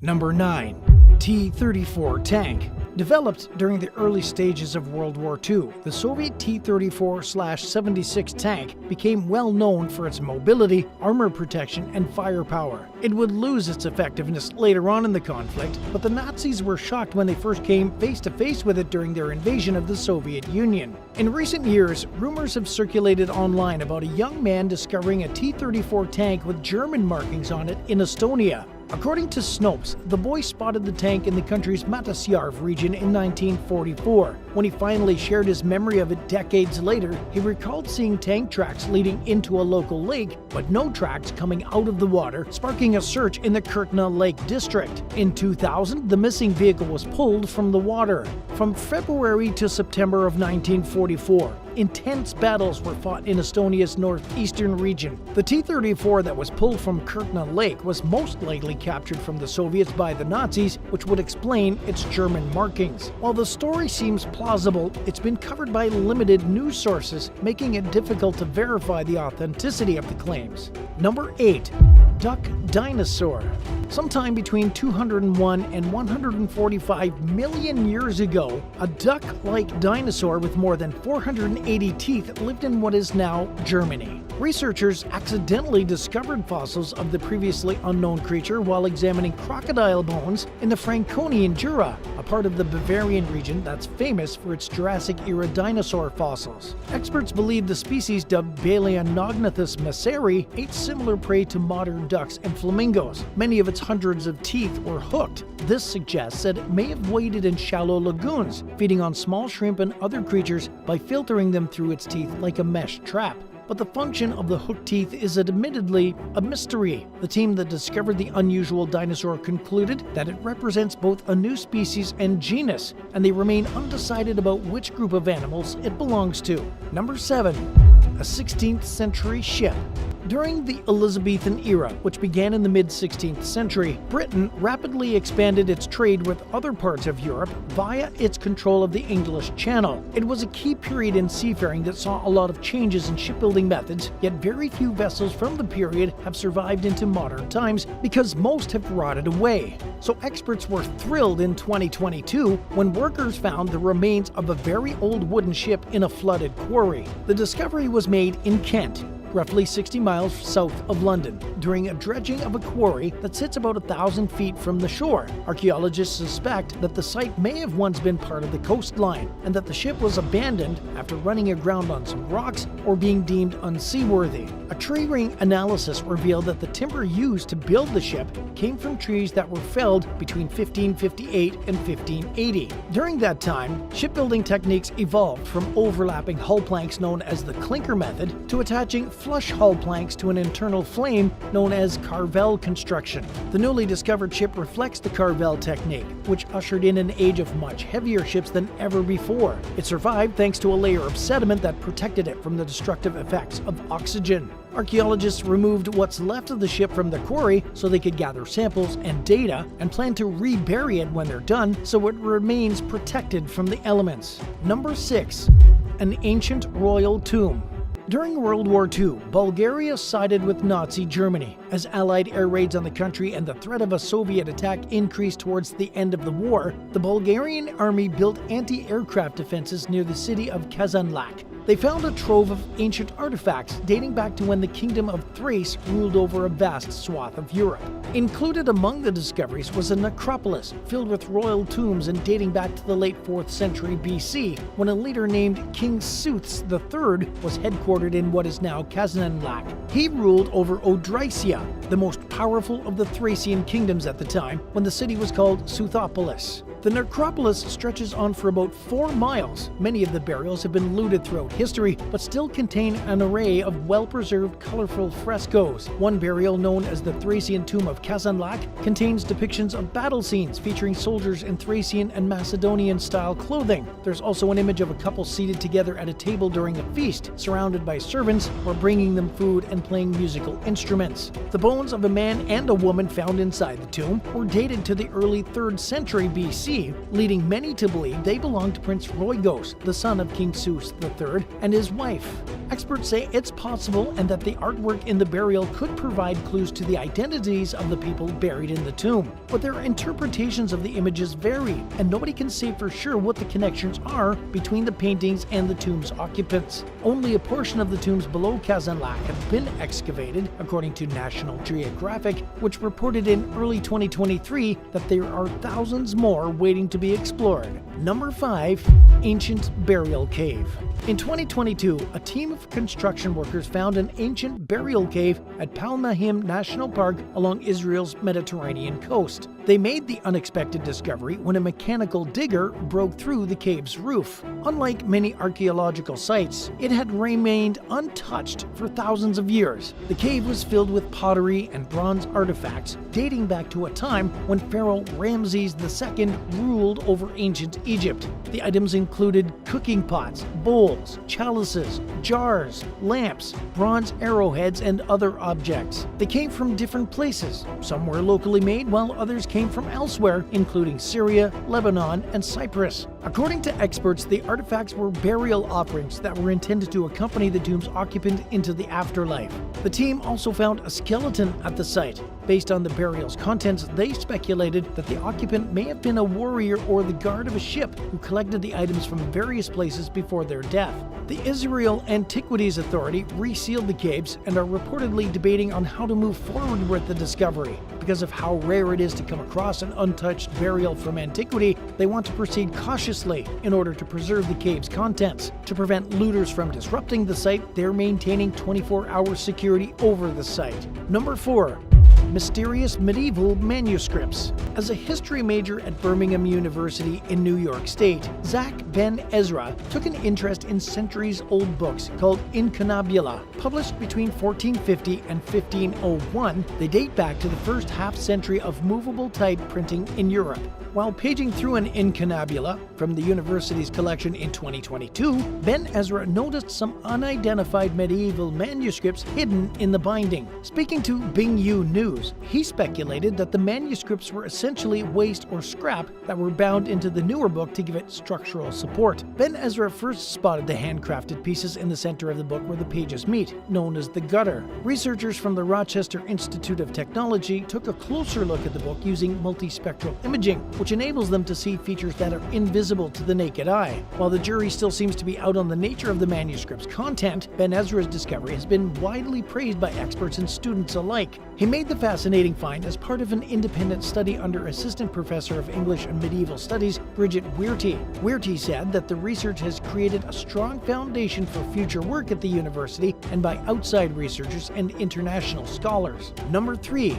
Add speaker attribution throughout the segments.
Speaker 1: Number 9. T-34 tank. Developed during the early stages of World War II, the Soviet T-34/76 tank became well known for its mobility, armor protection, and firepower. It would lose its effectiveness later on in the conflict, but the Nazis were shocked when they first came face to face with it during their invasion of the Soviet Union. In recent years, rumors have circulated online about a young man discovering a T-34 tank with German markings on it in Estonia. According to Snopes, the boy spotted the tank in the country's Matasjarv region in 1944. When he finally shared his memory of it decades later, he recalled seeing tank tracks leading into a local lake, but no tracks coming out of the water, sparking a search in the Kirtna Lake district. In 2000, the missing vehicle was pulled from the water. From February to September of 1944, intense battles were fought in Estonia's northeastern region. The T-34 that was pulled from Kirtna Lake was most likely captured from the Soviets by the Nazis, which would explain its German markings. While the story seems plausible, it's been covered by limited news sources, making it difficult to verify the authenticity of the claims. Number 8. Duck dinosaur. Sometime between 201 and 145 million years ago, a duck-like dinosaur with more than 480 teeth lived in what is now Germany. Researchers accidentally discovered fossils of the previously unknown creature while examining crocodile bones in the Franconian Jura, a part of the Bavarian region that's famous for its Jurassic-era dinosaur fossils. Experts believe the species dubbed Balaeognathes masseri ate similar prey to modern ducks and flamingos. Many of its hundreds of teeth were hooked. This suggests that it may have waded in shallow lagoons, feeding on small shrimp and other creatures by filtering them through its teeth like a mesh trap. But the function of the hooked teeth is admittedly a mystery. The team that discovered the unusual dinosaur concluded that it represents both a new species and genus, and they remain undecided about which group of animals it belongs to. Number 7. A 16th century ship. During the Elizabethan era, which began in the mid-16th century, Britain rapidly expanded its trade with other parts of Europe via its control of the English Channel. It was a key period in seafaring that saw a lot of changes in shipbuilding methods, yet very few vessels from the period have survived into modern times because most have rotted away. So experts were thrilled in 2022 when workers found the remains of a very old wooden ship in a flooded quarry. The discovery was made in Kent, roughly 60 miles south of London, during a dredging of a quarry that sits about 1,000 feet from the shore. Archaeologists suspect that the site may have once been part of the coastline, and that the ship was abandoned after running aground on some rocks or being deemed unseaworthy. A tree ring analysis revealed that the timber used to build the ship came from trees that were felled between 1558 and 1580. During that time, shipbuilding techniques evolved from overlapping hull planks known as the clinker method to attaching flush hull planks to an internal flame known as carvel construction. The newly discovered ship reflects the carvel technique, which ushered in an age of much heavier ships than ever before. It survived thanks to a layer of sediment that protected it from the destructive effects of oxygen. Archaeologists removed what's left of the ship from the quarry so they could gather samples and data, and plan to rebury it when they're done so it remains protected from the elements. Number 6. An ancient royal tomb. During World War II, Bulgaria sided with Nazi Germany. As Allied air raids on the country and the threat of a Soviet attack increased towards the end of the war, the Bulgarian army built anti-aircraft defenses near the city of Kazanlak. They found a trove of ancient artifacts dating back to when the Kingdom of Thrace ruled over a vast swath of Europe. Included among the discoveries was a necropolis filled with royal tombs and dating back to the late 4th century BC, when a leader named King Sooths III was headquartered in what is now Kazanlak. He ruled over Odrysia, the most powerful of the Thracian kingdoms at the time, when the city was called Southopolis. The necropolis stretches on for about 4 miles. Many of the burials have been looted throughout history, but still contain an array of well-preserved, colorful frescoes. One burial, known as the Thracian Tomb of Kazanlak, contains depictions of battle scenes featuring soldiers in Thracian and Macedonian-style clothing. There's also an image of a couple seated together at a table during a feast, surrounded by servants who are bringing them food and playing musical instruments. The bones of a man and a woman found inside the tomb were dated to the early 3rd century BC, cave, leading many to believe they belong to Prince Roygos, the son of King Seuss III, and his wife. Experts say it's possible and that the artwork in the burial could provide clues to the identities of the people buried in the tomb. But their interpretations of the images vary, and nobody can say for sure what the connections are between the paintings and the tomb's occupants. Only a portion of the tombs below Kazanlak have been excavated, according to National Geographic, which reported in early 2023 that there are thousands more waiting to be explored. Number 5. Ancient Burial Cave. In 2022, a team of construction workers found an ancient burial cave at Palmahim National Park along Israel's Mediterranean coast. They made the unexpected discovery when a mechanical digger broke through the cave's roof. Unlike many archaeological sites, it had remained untouched for thousands of years. The cave was filled with pottery and bronze artifacts dating back to a time when Pharaoh Ramses II ruled over ancient Egypt. The items included cooking pots, bowls, chalices, jars, lamps, bronze arrowheads, and other objects. They came from different places. Some were locally made, while others came from elsewhere, including Syria, Lebanon, and Cyprus. According to experts, the artifacts were burial offerings that were intended to accompany the tomb's occupant into the afterlife. The team also found a skeleton at the site. Based on the burial's contents, they speculated that the occupant may have been a warrior or the guard of a ship who collected the items from various places before their death. The Israel Antiquities Authority resealed the caves and are reportedly debating on how to move forward with the discovery. Because of how rare it is to come across an untouched burial from antiquity, they want to proceed cautiously in order to preserve the cave's contents. To prevent looters from disrupting the site, they're maintaining 24-hour security over the site. Number 4. Mysterious medieval manuscripts. As a history major at Birmingham University in New York State, Zach Ben Ezra took an interest in centuries-old books called incunabula. Published between 1450 and 1501, they date back to the first half-century of movable type printing in Europe. While paging through an incunabula from the university's collection in 2022, Ben Ezra noticed some unidentified medieval manuscripts hidden in the binding. Speaking to Bing U News, he speculated that the manuscripts were essentially waste or scrap that were bound into the newer book to give it structural support. Ben Ezra first spotted the handcrafted pieces in the center of the book where the pages meet, known as the gutter. Researchers from the Rochester Institute of Technology took a closer look at the book using multispectral imaging, which enables them to see features that are invisible to the naked eye. While the jury still seems to be out on the nature of the manuscript's content, Ben Ezra's discovery has been widely praised by experts and students alike. He made the fascinating find as part of an independent study under Assistant Professor of English and Medieval Studies, Bridget Weirty. Weirty said that the research has created a strong foundation for future work at the university and by outside researchers and international scholars. Number 3.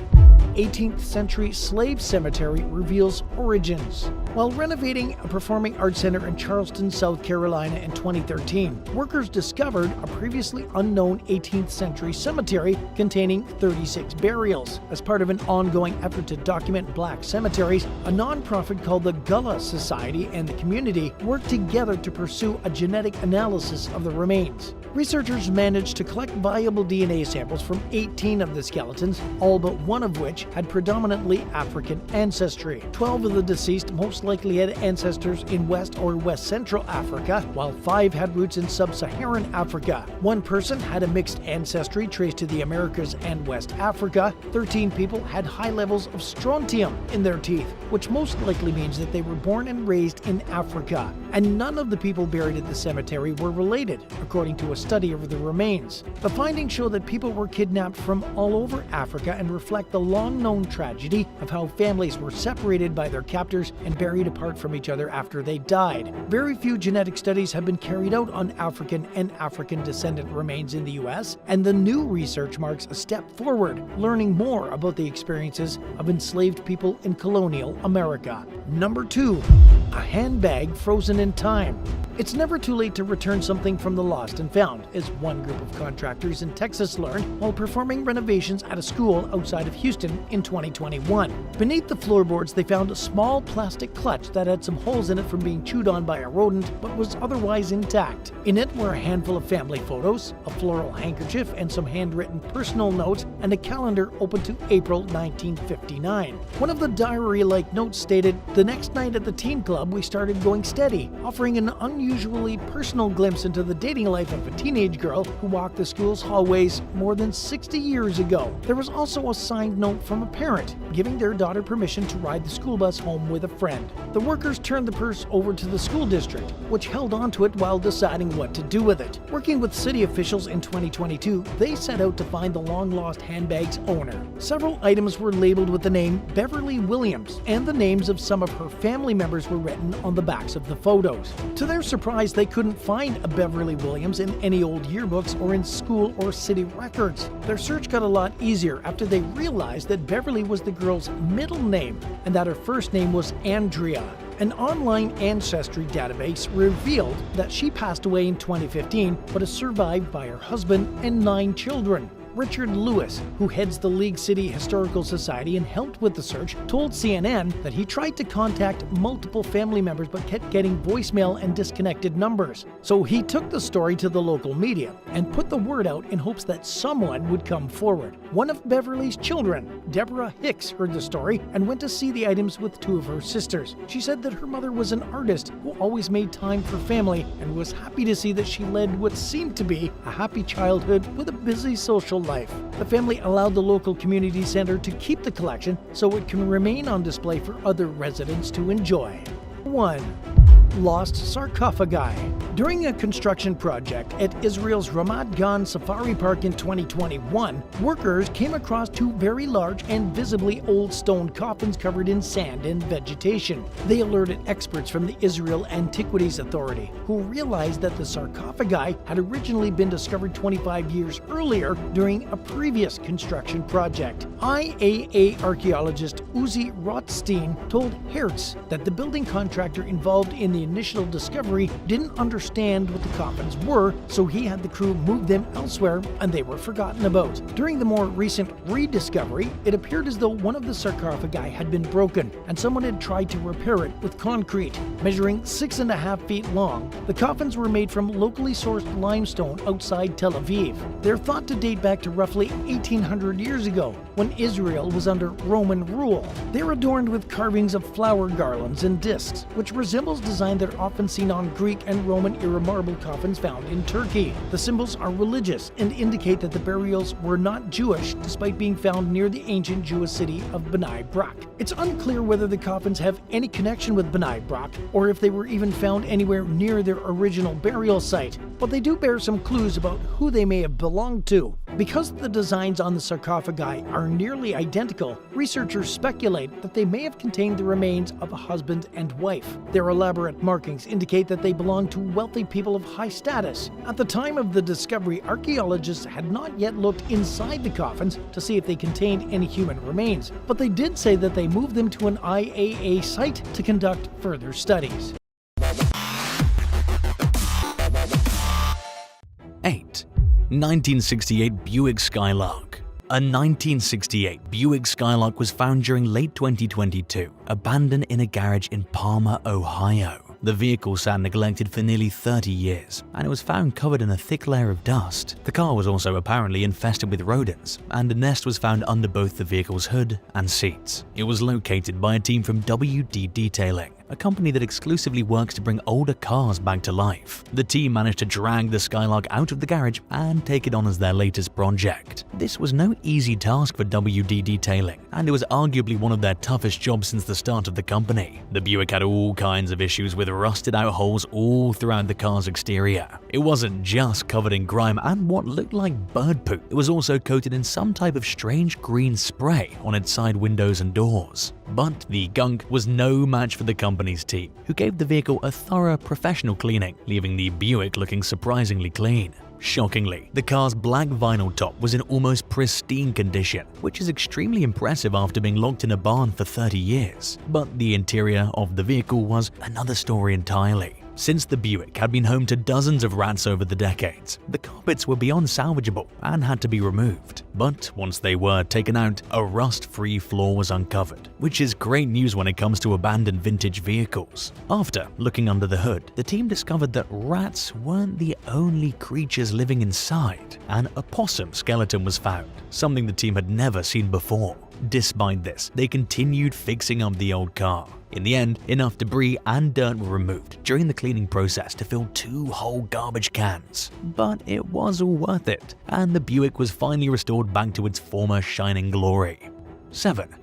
Speaker 1: 18th century slave cemetery reveals origins. While renovating a performing arts center in Charleston, South Carolina in 2013, workers discovered a previously unknown 18th century cemetery containing 36 burials. As part of an ongoing effort to document black cemeteries, a nonprofit called the Gullah Society and the community worked together to pursue a genetic analysis of the remains. Researchers managed to collect viable DNA samples from 18 of the skeletons, all but one of which had predominantly African ancestry. 12 of the deceased most likely had ancestors in West or West Central Africa, while 5 had roots in Sub-Saharan Africa. One person had a mixed ancestry traced to the Americas and West Africa. 13 people had high levels of strontium in their teeth, which most likely means that they were born and raised in Africa. And none of the people buried at the cemetery were related, according to a study of the remains. The findings show that people were kidnapped from all over Africa and reflect the long-known tragedy of how families were separated by their captors and buried apart from each other after they died. Very few genetic studies have been carried out on African and African descendant remains in the US, and the new research marks a step forward, learning more about the experiences of enslaved people in colonial America. Number 2. A handbag frozen in time. It's never too late to return something from the lost and found. found, as one group of contractors in Texas learned while performing renovations at a school outside of Houston in 2021. Beneath the floorboards, they found a small plastic clutch that had some holes in it from being chewed on by a rodent but was otherwise intact. In it were a handful of family photos, a floral handkerchief, and some handwritten personal notes, and a calendar open to April 1959. One of the diary-like notes stated, "The next night at the teen club, we started going steady," offering an unusually personal glimpse into the dating life of a teenage girl who walked the school's hallways more than 60 years ago. There was also a signed note from a parent, giving their daughter permission to ride the school bus home with a friend. The workers turned the purse over to the school district, which held onto it while deciding what to do with it. Working with city officials in 2022, they set out to find the long-lost handbag's owner. Several items were labeled with the name Beverly Williams, and the names of some of her family members were written on the backs of the photos. To their surprise, they couldn't find a Beverly Williams in any old yearbooks or in school or city records. Their search got a lot easier after they realized that Beverly was the girl's middle name and that her first name was Andrea. An online ancestry database revealed that she passed away in 2015 but is survived by her husband and 9 children. Richard Lewis, who heads the League City Historical Society and helped with the search, told CNN that he tried to contact multiple family members but kept getting voicemail and disconnected numbers. So he took the story to the local media and put the word out in hopes that someone would come forward. One of Beverly's children, Deborah Hicks, heard the story and went to see the items with 2 of her sisters. She said that her mother was an artist who always made time for family and was happy to see that she led what seemed to be a happy childhood with a busy social life. The family allowed the local community center to keep the collection so it can remain on display for other residents to enjoy. 1. Lost sarcophagi. During a construction project at Israel's Ramat Gan Safari Park in 2021, workers came across 2 very large and visibly old stone coffins covered in sand and vegetation. They alerted experts from the Israel Antiquities Authority, who realized that the sarcophagi had originally been discovered 25 years earlier during a previous construction project. IAA archaeologist Uzi Rothstein told Hertz that the building contractor involved in the initial discovery didn't understand what the coffins were, so he had the crew move them elsewhere and they were forgotten about. During the more recent rediscovery, it appeared as though one of the sarcophagi had been broken and someone had tried to repair it with concrete. Measuring 6.5 feet long, the coffins were made from locally sourced limestone outside Tel Aviv. They're thought to date back to roughly 1800 years ago, when Israel was under Roman rule. They're adorned with carvings of flower garlands and discs, which resembles design that are often seen on Greek and Roman-era marble coffins found in Turkey. The symbols are religious and indicate that the burials were not Jewish, despite being found near the ancient Jewish city of Bnei Brak. It's unclear whether the coffins have any connection with Bnei Brak, or if they were even found anywhere near their original burial site, but they do bear some clues about who they may have belonged to. Because the designs on the sarcophagi are nearly identical, researchers speculate that they may have contained the remains of a husband and wife. Their elaborate markings indicate that they belong to wealthy people of high status. At the time of the discovery, archaeologists had not yet looked inside the coffins to see if they contained any human remains, but they did say that they moved them to an IAA site to conduct further studies.
Speaker 2: 8. 1968 Buick Skylark. A 1968 Buick Skylark was found during late 2022, abandoned in a garage in Palmer, Ohio. The vehicle sat neglected for nearly 30 years, and it was found covered in a thick layer of dust. The car was also apparently infested with rodents, and a nest was found under both the vehicle's hood and seats. It was located by a team from WD Detailing, a company that exclusively works to bring older cars back to life. The team managed to drag the Skylark out of the garage and take it on as their latest project. This was no easy task for WD Detailing, and it was arguably one of their toughest jobs since the start of the company. The Buick had all kinds of issues with rusted out holes all throughout the car's exterior. It wasn't just covered in grime and what looked like bird poop. It was also coated in some type of strange green spray on its side windows and doors. But the gunk was no match for the company's team, who gave the vehicle a thorough professional cleaning, leaving the Buick looking surprisingly clean. Shockingly, the car's black vinyl top was in almost pristine condition, which is extremely impressive after being locked in a barn for 30 years. But the interior of the vehicle was another story entirely. Since the Buick had been home to dozens of rats over the decades, the carpets were beyond salvageable and had to be removed. But once they were taken out, a rust-free floor was uncovered, which is great news when it comes to abandoned vintage vehicles. After looking under the hood, the team discovered that rats weren't the only creatures living inside. An opossum skeleton was found, something the team had never seen before. Despite this, they continued fixing up the old car. In the end, enough debris and dirt were removed during the cleaning process to fill 2 whole garbage cans. But it was all worth it, and the Buick was finally restored back to its former shining glory. 7.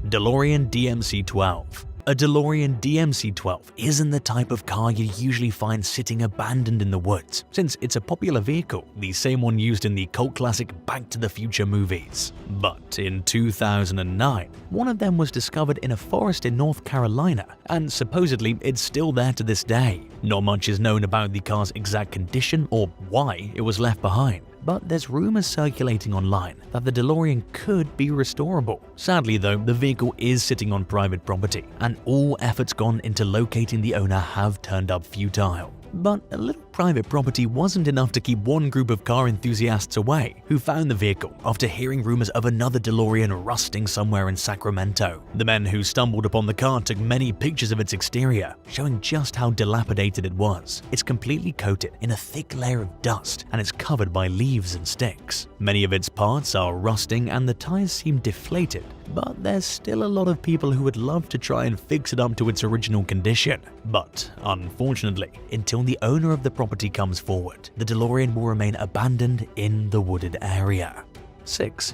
Speaker 2: DeLorean DMC-12. A DeLorean DMC-12 isn't the type of car you usually find sitting abandoned in the woods, since it's a popular vehicle, the same one used in the cult classic Back to the Future movies. But in 2009, one of them was discovered in a forest in North Carolina, and supposedly it's still there to this day. Not much is known about the car's exact condition or why it was left behind, but there's rumors circulating online that the DeLorean could be restorable. Sadly though, the vehicle is sitting on private property, and all efforts gone into locating the owner have turned up futile. But a little private property wasn't enough to keep one group of car enthusiasts away, who found the vehicle after hearing rumors of another DeLorean rusting somewhere in Sacramento. The men who stumbled upon the car took many pictures of its exterior, showing just how dilapidated it was. It's completely coated in a thick layer of dust, and it's covered by leaves and sticks. Many of its parts are rusting and the tires seem deflated, but there's still a lot of people who would love to try and fix it up to its original condition. But unfortunately, until the owner of the property comes forward, the DeLorean will remain abandoned in the wooded area. 6.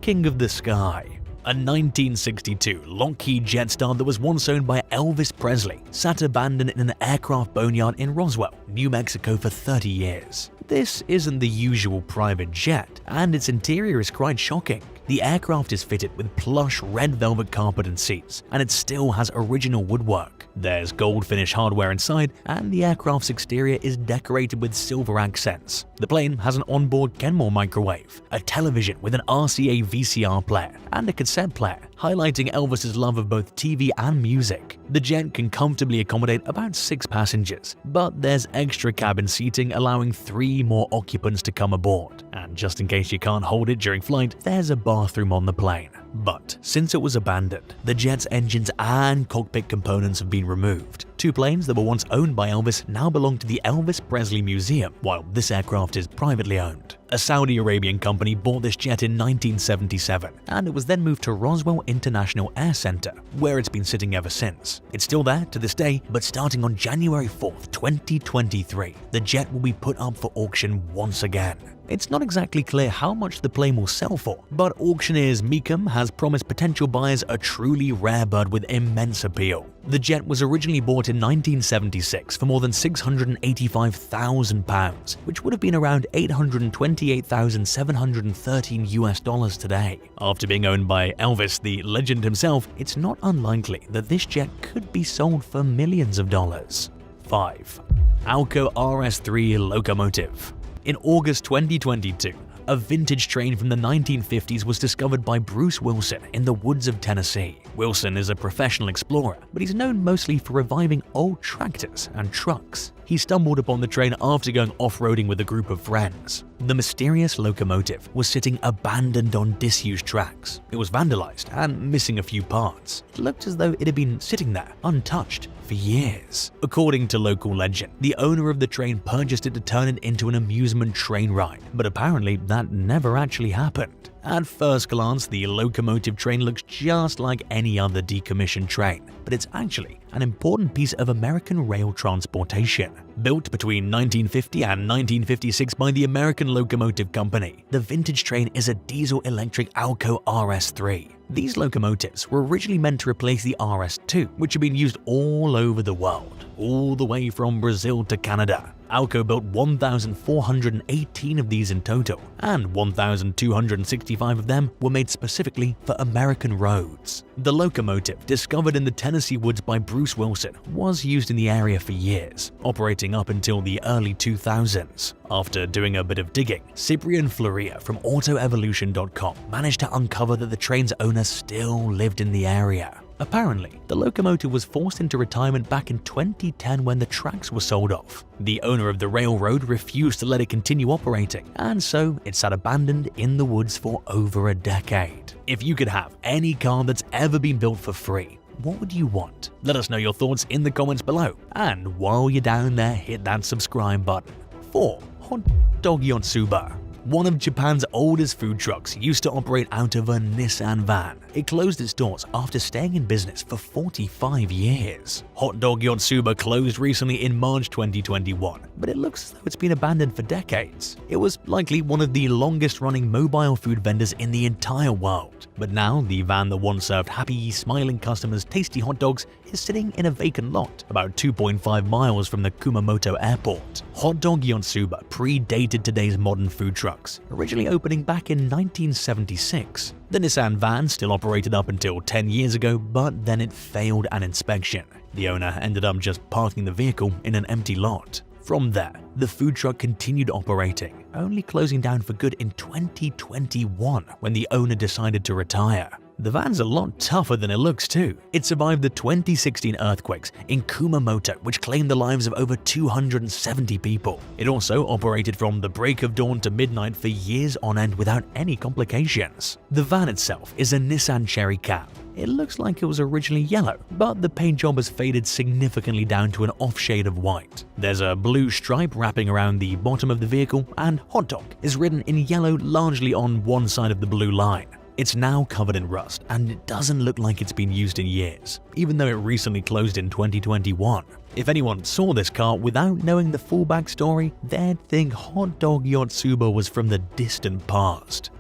Speaker 2: King of the Sky. A 1962 Lockheed Jetstar that was once owned by Elvis Presley sat abandoned in an aircraft boneyard in Roswell, New Mexico for 30 years. This isn't the usual private jet, and its interior is quite shocking. The aircraft is fitted with plush red velvet carpet and seats, and it still has original woodwork. There's gold finish hardware inside, and the aircraft's exterior is decorated with silver accents. The plane has an onboard Kenmore microwave, a television with an RCA VCR player, and a cassette player, highlighting Elvis's love of both TV and music. The jet can comfortably accommodate about 6 passengers, but there's extra cabin seating allowing 3 more occupants to come aboard. And just in case you can't hold it during flight, there's a bathroom on the plane. But since it was abandoned, the jet's engines and cockpit components have been removed. 2 planes that were once owned by Elvis now belong to the Elvis Presley Museum, while this aircraft is privately owned. A Saudi Arabian company bought this jet in 1977, and it was then moved to Roswell International Air Center, where it's been sitting ever since. It's still there to this day, but starting on January 4th, 2023, the jet will be put up for auction once again. It's not exactly clear how much the plane will sell for, but auctioneers Meekum has promised potential buyers a truly rare bird with immense appeal. The jet was originally bought in 1976 for more than £685,000, which would have been around $828,713 today. After being owned by Elvis, the legend himself, it's not unlikely that this jet could be sold for millions of dollars. 5. Alco RS3 locomotive. In August 2022, a vintage train from the 1950s was discovered by Bruce Wilson in the woods of Tennessee. Wilson is a professional explorer, but he's known mostly for reviving old tractors and trucks. He stumbled upon the train after going off-roading with a group of friends. The mysterious locomotive was sitting abandoned on disused tracks. It was vandalized and missing a few parts. It looked as though it had been sitting there, untouched, for years. According to local legend, the owner of the train purchased it to turn it into an amusement train ride, but apparently that never actually happened. At first glance, the locomotive train looks just like any other decommissioned train, but it's actually an important piece of American rail transportation. Built between 1950 and 1956 by the American Locomotive Company, the vintage train is a diesel-electric Alco RS3. These locomotives were originally meant to replace the RS2, which had been used all over the world, all the way from Brazil to Canada. Alco built 1,418 of these in total, and 1,265 of them were made specifically for American roads. The locomotive, discovered in the Tennessee woods by Bruce Wilson, was used in the area for years, operating up until the early 2000s. After doing a bit of digging, Cyprian Floria from AutoEvolution.com managed to uncover that the train's owner still lived in the area. Apparently, the locomotive was forced into retirement back in 2010 when the tracks were sold off. The owner of the railroad refused to let it continue operating, and so it sat abandoned in the woods for over a decade. If you could have any car that's ever been built for free, what would you want? Let us know your thoughts in the comments below. And while you're down there, hit that subscribe button. 4. Hot Dog Yotsuba. One of Japan's oldest food trucks used to operate out of a Nissan van. It closed its doors after staying in business for 45 years. Hot Dog Yotsuba closed recently in March 2021, but it looks as though it's been abandoned for decades. It was likely one of the longest-running mobile food vendors in the entire world. But now, the van that once served happy, smiling customers tasty hot dogs is sitting in a vacant lot about 2.5 miles from the Kumamoto airport. Hot Dog Yotsuba predated today's modern food trucks, originally opening back in 1976. The Nissan van still operated up until 10 years ago, but then it failed an inspection. The owner ended up just parking the vehicle in an empty lot. From there, the food truck continued operating, only closing down for good in 2021 when the owner decided to retire. The van's a lot tougher than it looks too. It survived the 2016 earthquakes in Kumamoto, which claimed the lives of over 270 people. It also operated from the break of dawn to midnight for years on end without any complications. The van itself is a Nissan Cherry Cab. It looks like it was originally yellow, but the paint job has faded significantly down to an off shade of white. There's a blue stripe wrapping around the bottom of the vehicle, and Hot Dog is written in yellow largely on one side of the blue line. It's now covered in rust, and it doesn't look like it's been used in years, even though it recently closed in 2021. If anyone saw this car without knowing the full backstory, they'd think Hot Dog Yotsuba was from the distant past.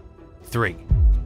Speaker 2: 3.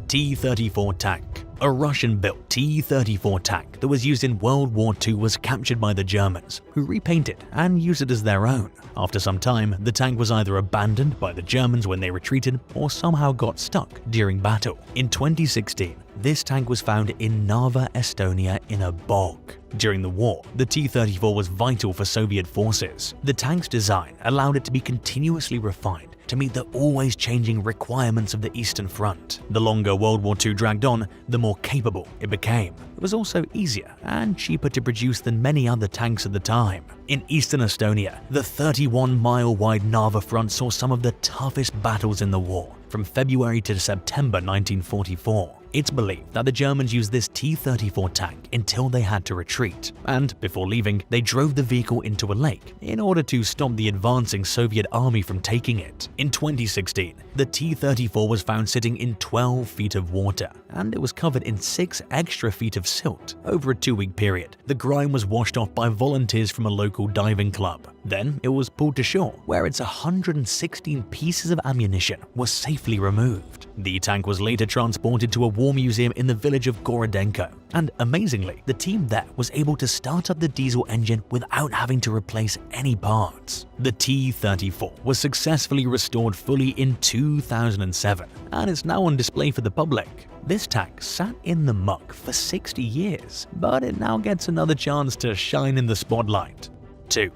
Speaker 2: T-34 tank. A Russian-built T-34 tank that was used in World War II was captured by the Germans, who repainted and used it as their own. After some time, the tank was either abandoned by the Germans when they retreated or somehow got stuck during battle. In 2016, this tank was found in Narva, Estonia in a bog. During the war, the T-34 was vital for Soviet forces. The tank's design allowed it to be continuously refined to meet the always changing requirements of the Eastern Front. The longer World War II dragged on, the more capable it became. It was also easier and cheaper to produce than many other tanks at the time. In eastern Estonia, the 31-mile-wide Narva front saw some of the toughest battles in the war, from February to September 1944. It's believed that the Germans used this T-34 tank until they had to retreat, and before leaving, they drove the vehicle into a lake in order to stop the advancing Soviet army from taking it. In 2016, the T-34 was found sitting in 12 feet of water, and it was covered in 6 extra feet of silt. Over a 2-week period, the grime was washed off by volunteers from a local diving club. Then it was pulled to shore, where its 116 pieces of ammunition were safely removed. The tank was later transported to a war museum in the village of Gorodenko, and amazingly, the team there was able to start up the diesel engine without having to replace any parts. The T-34 was successfully restored fully in 2007, and is now on display for the public. This tank sat in the muck for 60 years, but it now gets another chance to shine in the spotlight. 2.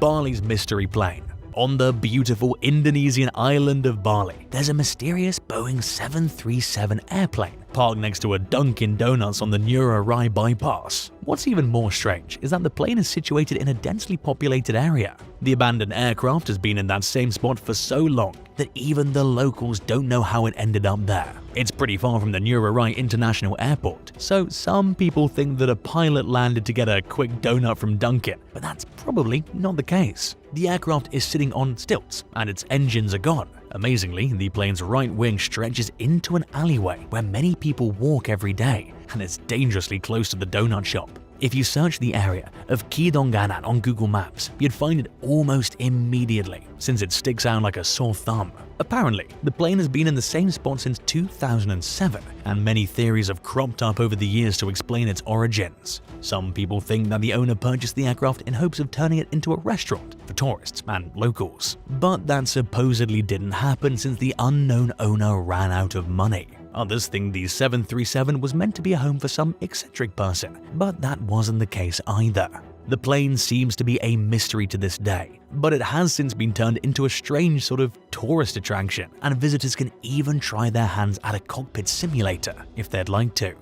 Speaker 2: Bali's mystery plane. On the beautiful Indonesian island of Bali, there's a mysterious Boeing 737 airplane parked next to a Dunkin' Donuts on the Ngurah Rai bypass. What's even more strange is that the plane is situated in a densely populated area. The abandoned aircraft has been in that same spot for so long that even the locals don't know how it ended up there. It's pretty far from the Ngurah Rai International Airport, so some people think that a pilot landed to get a quick donut from Dunkin', but that's probably not the case. The aircraft is sitting on stilts and its engines are gone. Amazingly, the plane's right wing stretches into an alleyway where many people walk every day, and it's dangerously close to the donut shop. If you search the area of Kidonganan on Google Maps, you'd find it almost immediately, since it sticks out like a sore thumb. Apparently, the plane has been in the same spot since 2007, and many theories have cropped up over the years to explain its origins. Some people think that the owner purchased the aircraft in hopes of turning it into a restaurant for tourists and locals. But that supposedly didn't happen since the unknown owner ran out of money. Others think the 737 was meant to be a home for some eccentric person, but that wasn't the case either. The plane seems to be a mystery to this day, but it has since been turned into a strange sort of tourist attraction, and visitors can even try their hands at a cockpit simulator if they'd like to.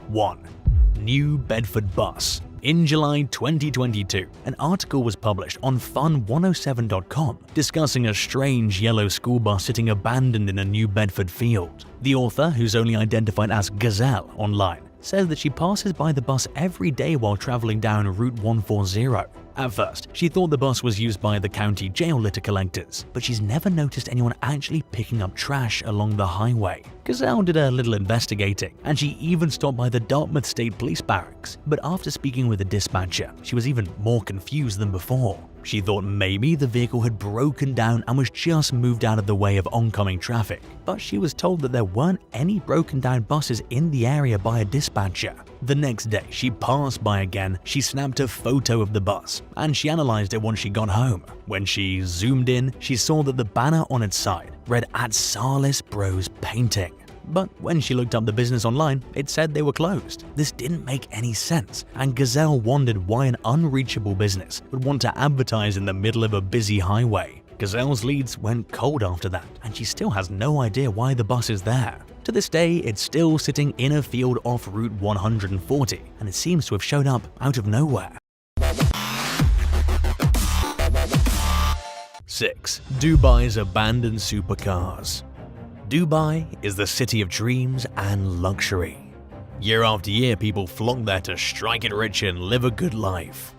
Speaker 2: 1. New Bedford Bus. In July 2022, an article was published on fun107.com discussing a strange yellow school bus sitting abandoned in a New Bedford field. The author, who's only identified as Gazelle online, says that she passes by the bus every day while traveling down Route 140. At first, she thought the bus was used by the county jail litter collectors, but she's never noticed anyone actually picking up trash along the highway. Gazelle did a little investigating, and she even stopped by the Dartmouth State Police Barracks, but after speaking with the dispatcher, she was even more confused than before. She thought maybe the vehicle had broken down and was just moved out of the way of oncoming traffic, but she was told that there weren't any broken down buses in the area by a dispatcher. The next day, she passed by again, she snapped a photo of the bus, and she analyzed it once she got home. When she zoomed in, she saw that the banner on its side read "At Salis Bros Painting." But when she looked up the business online, it said they were closed. This didn't make any sense, and Gazelle wondered why an unreachable business would want to advertise in the middle of a busy highway. Gazelle's leads went cold after that, and she still has no idea why the bus is there. To this day, it's still sitting in a field off Route 140, and it seems to have showed up out of nowhere. 6. Dubai's abandoned supercars. Dubai is the city of dreams and luxury. Year after year, people flock there to strike it rich and live a good life.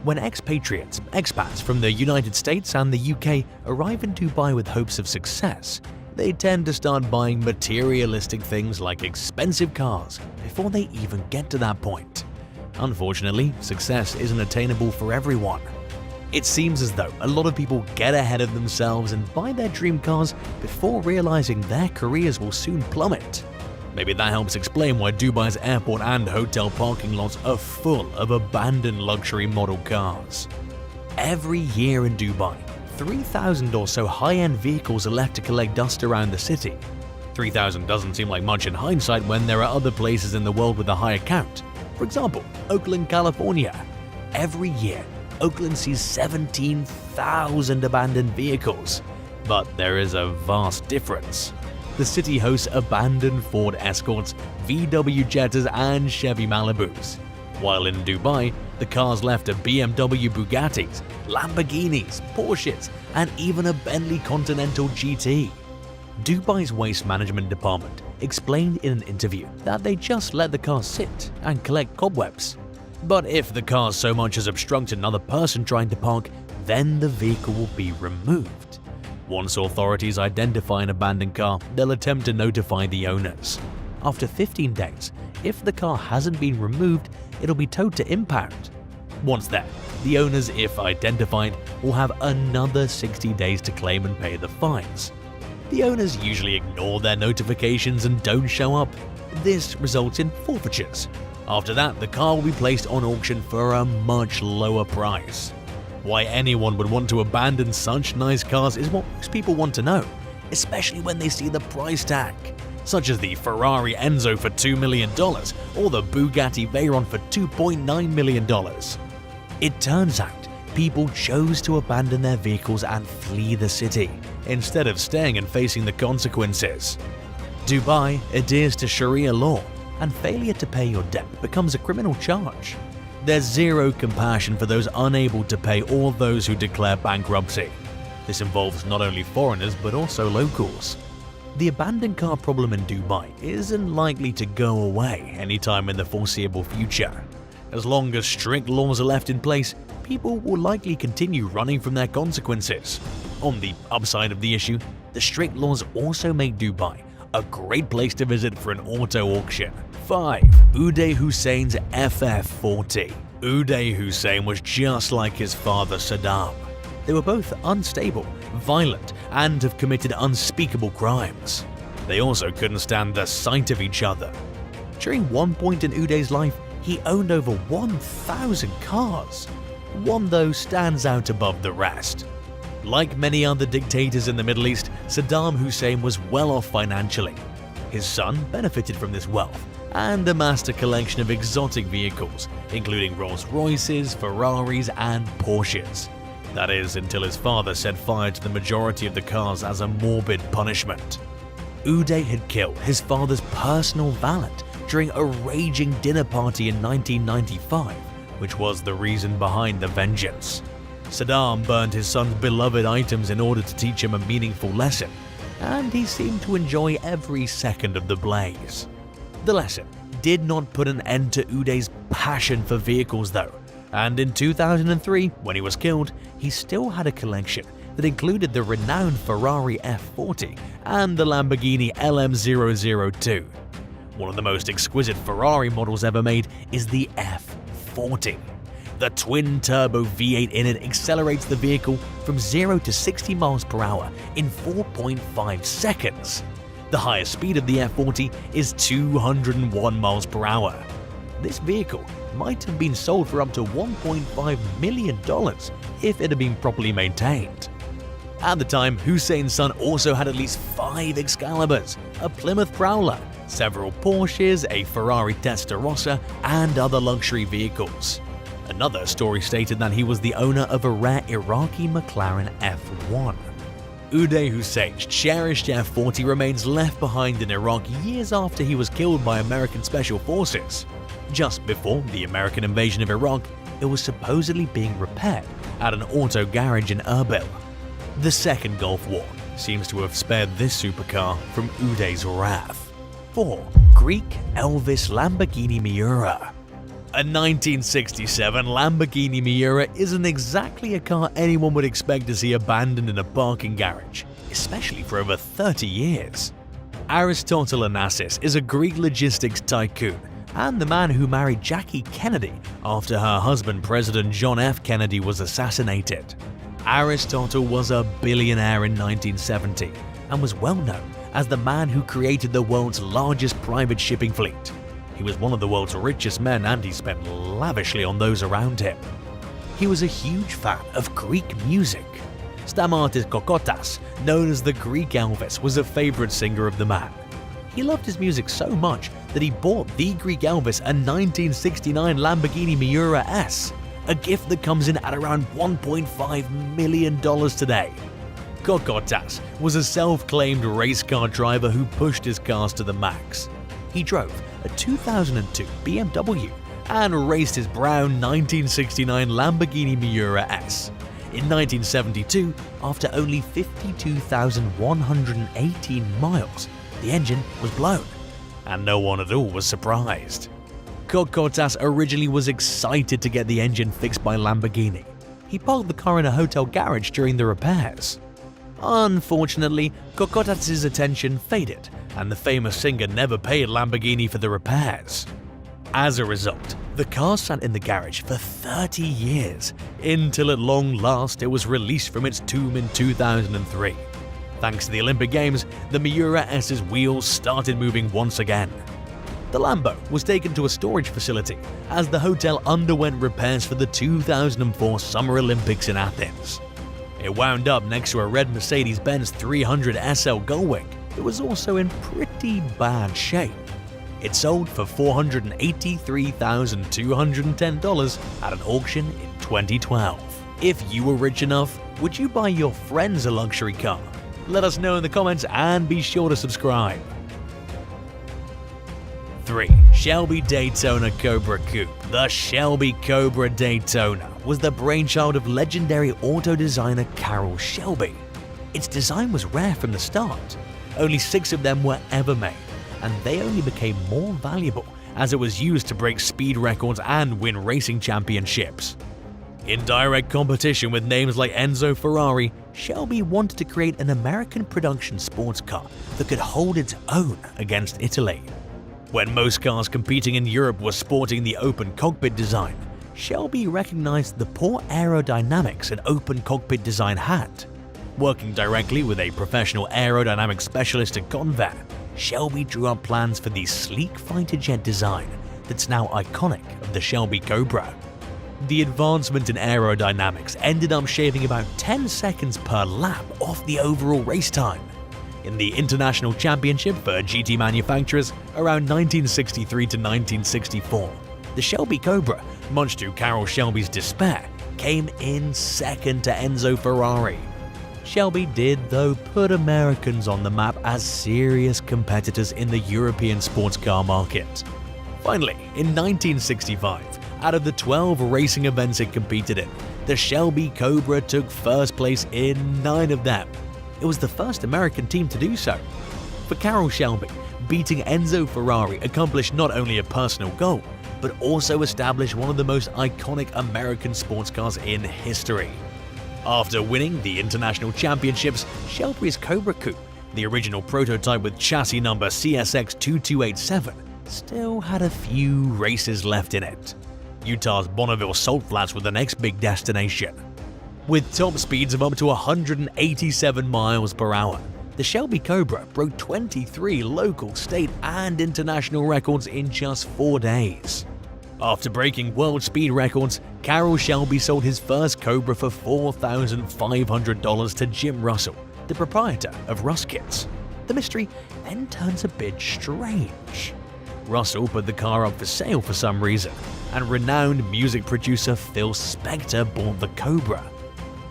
Speaker 2: When expats from the United States and the UK arrive in Dubai with hopes of success, they tend to start buying materialistic things like expensive cars before they even get to that point. Unfortunately, success isn't attainable for everyone. It seems as though a lot of people get ahead of themselves and buy their dream cars before realizing their careers will soon plummet. Maybe that helps explain why Dubai's airport and hotel parking lots are full of abandoned luxury model cars. Every year in Dubai, 3,000 or so high-end vehicles are left to collect dust around the city. 3,000 doesn't seem like much in hindsight when there are other places in the world with a higher count. For example, Oakland, California. Every year, Oakland sees 17,000 abandoned vehicles, but there is a vast difference. The city hosts abandoned Ford Escorts, VW Jettas and Chevy Malibus, while in Dubai, the cars left are BMW Bugattis, Lamborghinis, Porsches, and even a Bentley Continental GT. Dubai's waste management department explained in an interview that they just let the cars sit and collect cobwebs. But if the car so much as obstructs another person trying to park, then the vehicle will be removed. Once authorities identify an abandoned car, they'll attempt to notify the owners. After 15 days, if the car hasn't been removed, it'll be towed to impound. Once there, the owners, if identified, will have another 60 days to claim and pay the fines. The owners usually ignore their notifications and don't show up. This results in forfeitures. After that, the car will be placed on auction for a much lower price. Why anyone would want to abandon such nice cars is what most people want to know, especially when they see the price tag, such as the Ferrari Enzo for $2 million or the Bugatti Veyron for $2.9 million. It turns out, people chose to abandon their vehicles and flee the city, instead of staying and facing the consequences. Dubai adheres to Sharia law, and failure to pay your debt becomes a criminal charge. There's zero compassion for those unable to pay or those who declare bankruptcy. This involves not only foreigners but also locals. The abandoned car problem in Dubai isn't likely to go away anytime in the foreseeable future. As long as strict laws are left in place, people will likely continue running from their consequences. On the upside of the issue, the strict laws also make Dubai a great place to visit for an auto auction. 5. Uday Hussein's FF40. Uday Hussein was just like his father Saddam. They were both unstable, violent, and have committed unspeakable crimes. They also couldn't stand the sight of each other. During one point in Uday's life, he owned over 1,000 cars. One, though, stands out above the rest. Like many other dictators in the Middle East, Saddam Hussein was well off financially. His son benefited from this wealth and amassed a collection of exotic vehicles, including Rolls-Royces, Ferraris, and Porsches. That is, until his father set fire to the majority of the cars as a morbid punishment. Uday had killed his father's personal valet during a raging dinner party in 1995, which was the reason behind the vengeance. Saddam burned his son's beloved items in order to teach him a meaningful lesson, and he seemed to enjoy every second of the blaze. The lesson did not put an end to Uday's passion for vehicles though, and in 2003, when he was killed, he still had a collection that included the renowned Ferrari F40 and the Lamborghini LM002. One of the most exquisite Ferrari models ever made is the F40. The twin-turbo V8 in it accelerates the vehicle from 0 to 60 miles per hour in 4.5 seconds. The highest speed of the F40 is 201 miles per hour. This vehicle might have been sold for up to $1.5 million if it had been properly maintained. At the time, Hussein's son also had at least 5 Excaliburs, a Plymouth Prowler, several Porsches, a Ferrari Testarossa, and other luxury vehicles. Another story stated that he was the owner of a rare Iraqi McLaren F1. Uday Hussein's cherished F40 remains left behind in Iraq years after he was killed by American Special Forces. Just before the American invasion of Iraq, it was supposedly being repaired at an auto garage in Erbil. The Second Gulf War seems to have spared this supercar from Uday's wrath. 4. Greek Elvis Lamborghini Miura. A 1967 Lamborghini Miura isn't exactly a car anyone would expect to see abandoned in a parking garage, especially for over 30 years. Aristotle Onassis is a Greek logistics tycoon and the man who married Jackie Kennedy after her husband President John F. Kennedy was assassinated. Aristotle was a billionaire in 1970 and was well known as the man who created the world's largest private shipping fleet. He was one of the world's richest men and he spent lavishly on those around him. He was a huge fan of Greek music. Stamatis Kokotas, known as the Greek Elvis, was a favorite singer of the man. He loved his music so much that he bought the Greek Elvis a 1969 Lamborghini Miura S, a gift that comes in at around $1.5 million today. Kokotas was a self-claimed race car driver who pushed his cars to the max. He drove a 2002 BMW and raced his brown 1969 Lamborghini Miura S. In 1972, after only 52,118 miles, the engine was blown, and no one at all was surprised. Kokotas originally was excited to get the engine fixed by Lamborghini. He parked the car in a hotel garage during the repairs. Unfortunately, Kokotas' attention faded, and the famous singer never paid Lamborghini for the repairs. As a result, the car sat in the garage for 30 years, until at long last it was released from its tomb in 2003. Thanks to the Olympic Games, the Miura S's wheels started moving once again. The Lambo was taken to a storage facility as the hotel underwent repairs for the 2004 Summer Olympics in Athens. It wound up next to a red Mercedes-Benz 300 SL Gullwing. It was also in pretty bad shape. It sold for $483,210 at an auction in 2012. If you were rich enough, would you buy your friends a luxury car? Let us know in the comments and be sure to subscribe. 3. Shelby Daytona Cobra Coupe. The Shelby Cobra Daytona was the brainchild of legendary auto designer Carroll Shelby. Its design was rare from the start. Only 6 of them were ever made, and they only became more valuable as it was used to break speed records and win racing championships. In direct competition with names like Enzo Ferrari, Shelby wanted to create an American production sports car that could hold its own against Italy. When most cars competing in Europe were sporting the open cockpit design, Shelby recognized the poor aerodynamics an open cockpit design had. Working directly with a professional aerodynamic specialist at Convair, Shelby drew up plans for the sleek fighter jet design that's now iconic of the Shelby Cobra. The advancement in aerodynamics ended up shaving about 10 seconds per lap off the overall race time. In the International Championship for GT manufacturers around 1963 to 1964, the Shelby Cobra, much to Carroll Shelby's despair, came in second to Enzo Ferrari. Shelby did, though, put Americans on the map as serious competitors in the European sports car market. Finally, in 1965, out of the 12 racing events it competed in, the Shelby Cobra took first place in 9 of them. It was the first American team to do so. For Carroll Shelby, beating Enzo Ferrari accomplished not only a personal goal, but also established one of the most iconic American sports cars in history. After winning the international championships, Shelby's Cobra Coupe, the original prototype with chassis number CSX2287, still had a few races left in it. Utah's Bonneville Salt Flats were the next big destination. With top speeds of up to 187 miles per hour, the Shelby Cobra broke 23 local, state, and international records in just 4 days. After breaking world speed records, Carroll Shelby sold his first Cobra for $4,500 to Jim Russell, the proprietor of Russ Kits. The mystery then turns a bit strange. Russell put the car up for sale for some reason, and renowned music producer Phil Spector bought the Cobra.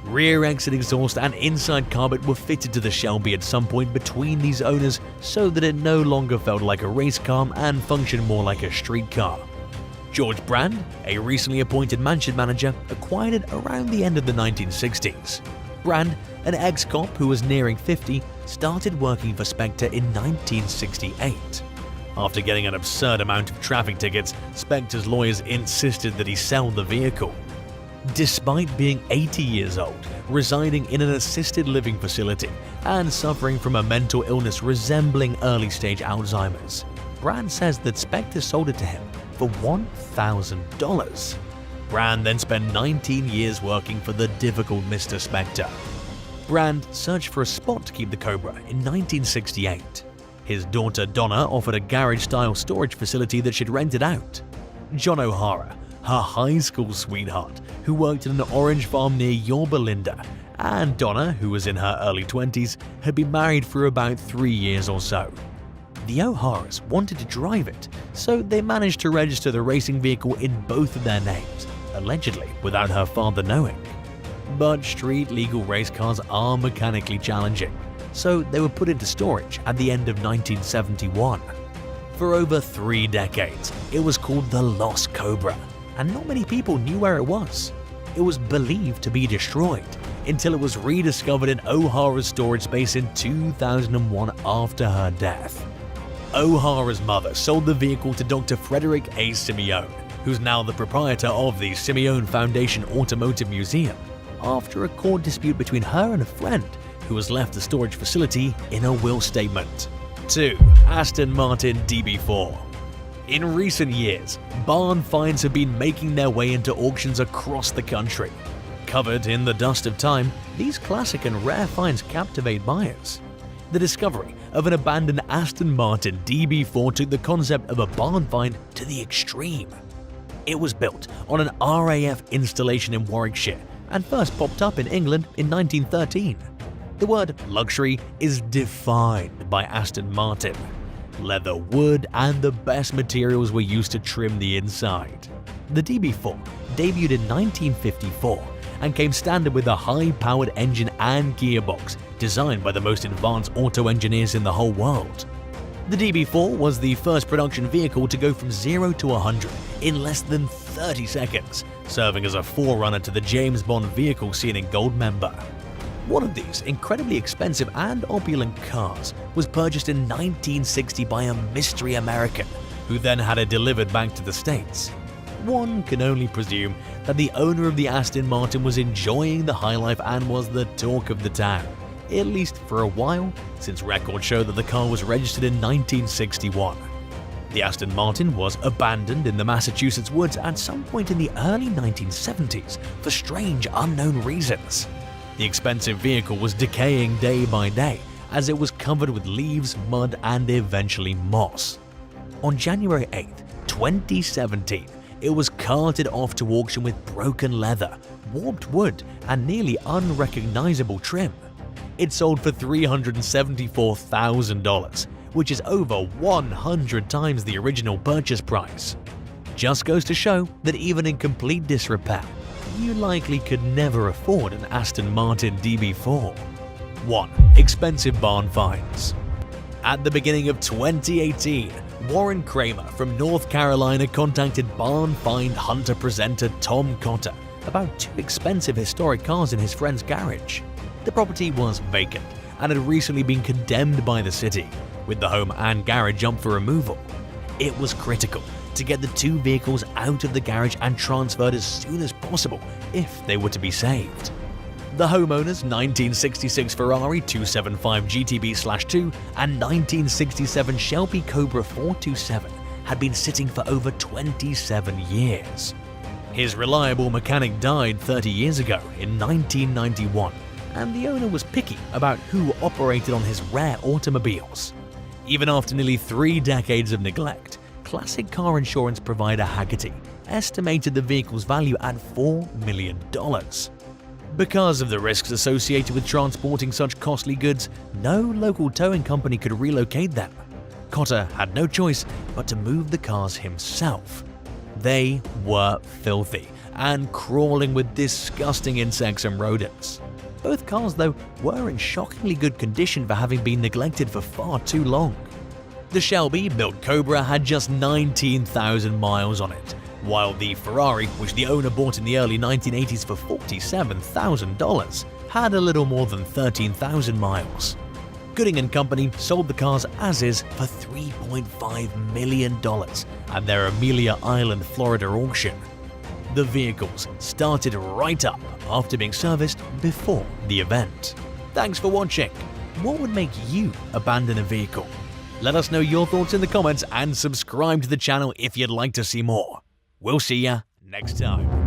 Speaker 2: Rear exit exhaust and inside carpet were fitted to the Shelby at some point between these owners so that it no longer felt like a race car and functioned more like a street car. George Brand, a recently appointed mansion manager, acquired it around the end of the 1960s. Brand, an ex-cop who was nearing 50, started working for Spector in 1968. After getting an absurd amount of traffic tickets, Spector's lawyers insisted that he sell the vehicle. Despite being 80 years old, residing in an assisted living facility, and suffering from a mental illness resembling early-stage Alzheimer's, Brand says that Spector sold it to him for $1,000. Brand then spent 19 years working for the difficult Mr. Spector. Brand searched for a spot to keep the Cobra in 1968. His daughter Donna offered a garage-style storage facility that she'd rented out. John O'Hara, her high school sweetheart, who worked in an orange farm near Yorba Linda, and Donna, who was in her early 20s, had been married for about 3 years or so. The O'Haras wanted to drive it, so they managed to register the racing vehicle in both of their names, allegedly without her father knowing. But street-legal race cars are mechanically challenging, so they were put into storage at the end of 1971. For over 3 decades, it was called the Lost Cobra, and not many people knew where it was. It was believed to be destroyed until it was rediscovered in O'Hara's storage space in 2001 after her death. O'Hara's mother sold the vehicle to Dr. Frederick A. Simeone, who's now the proprietor of the Simeone Foundation Automotive Museum, after a court dispute between her and a friend who has left the storage facility in a will statement. 2. Aston Martin DB4. In recent years, barn finds have been making their way into auctions across the country. Covered in the dust of time, these classic and rare finds captivate buyers. The discovery of an abandoned Aston Martin DB4 took the concept of a barn find to the extreme. It was built on an RAF installation in Warwickshire and first popped up in England in 1913. The word luxury is defined by Aston Martin. Leather, wood, and the best materials were used to trim the inside. The DB4 debuted in 1954 and came standard with a high-powered engine and gearbox designed by the most advanced auto engineers in the whole world. The DB4 was the first production vehicle to go from 0 to 100 in less than 30 seconds, serving as a forerunner to the James Bond vehicle seen in Goldmember. One of these incredibly expensive and opulent cars was purchased in 1960 by a mystery American, who then had it delivered back to the States. One can only presume that the owner of the Aston Martin was enjoying the high life and was the talk of the town, at least for a while, since records show that the car was registered in 1961. The Aston Martin was abandoned in the Massachusetts woods at some point in the early 1970s for strange unknown reasons. The expensive vehicle was decaying day by day as it was covered with leaves, mud, and eventually moss. On January 8, 2017, it was carted off to auction with broken leather, warped wood, and nearly unrecognizable trim. It sold for $374,000, which is over 100 times the original purchase price. Just goes to show that even in complete disrepair, you likely could never afford an Aston Martin DB4. 1. Expensive barn finds. At the beginning of 2018, Warren Kramer from North Carolina contacted barn find hunter presenter Tom Cotter about 2 expensive historic cars in his friend's garage. The property was vacant and had recently been condemned by the city, with the home and garage up for removal. It was critical to get the 2 vehicles out of the garage and transferred as soon as possible if they were to be saved. The homeowner's 1966 Ferrari 275 GTB/2 and 1967 Shelby Cobra 427 had been sitting for over 27 years. His reliable mechanic died 30 years ago in 1991, and the owner was picky about who operated on his rare automobiles. Even after nearly 3 decades of neglect, classic car insurance provider Hagerty estimated the vehicle's value at $4 million. Because of the risks associated with transporting such costly goods, no local towing company could relocate them. Cotter had no choice but to move the cars himself. They were filthy and crawling with disgusting insects and rodents. Both cars, though, were in shockingly good condition for having been neglected for far too long. The Shelby-built Cobra had just 19,000 miles on it, while the Ferrari, which the owner bought in the early 1980s for $47,000, had a little more than 13,000 miles. Gooding & Company sold the cars as is for $3.5 million at their Amelia Island, Florida auction. The vehicles started right up after being serviced before the event. Thanks for watching. What would make you abandon a vehicle? Let us know your thoughts in the comments and subscribe to the channel if you'd like to see more. We'll see ya next time.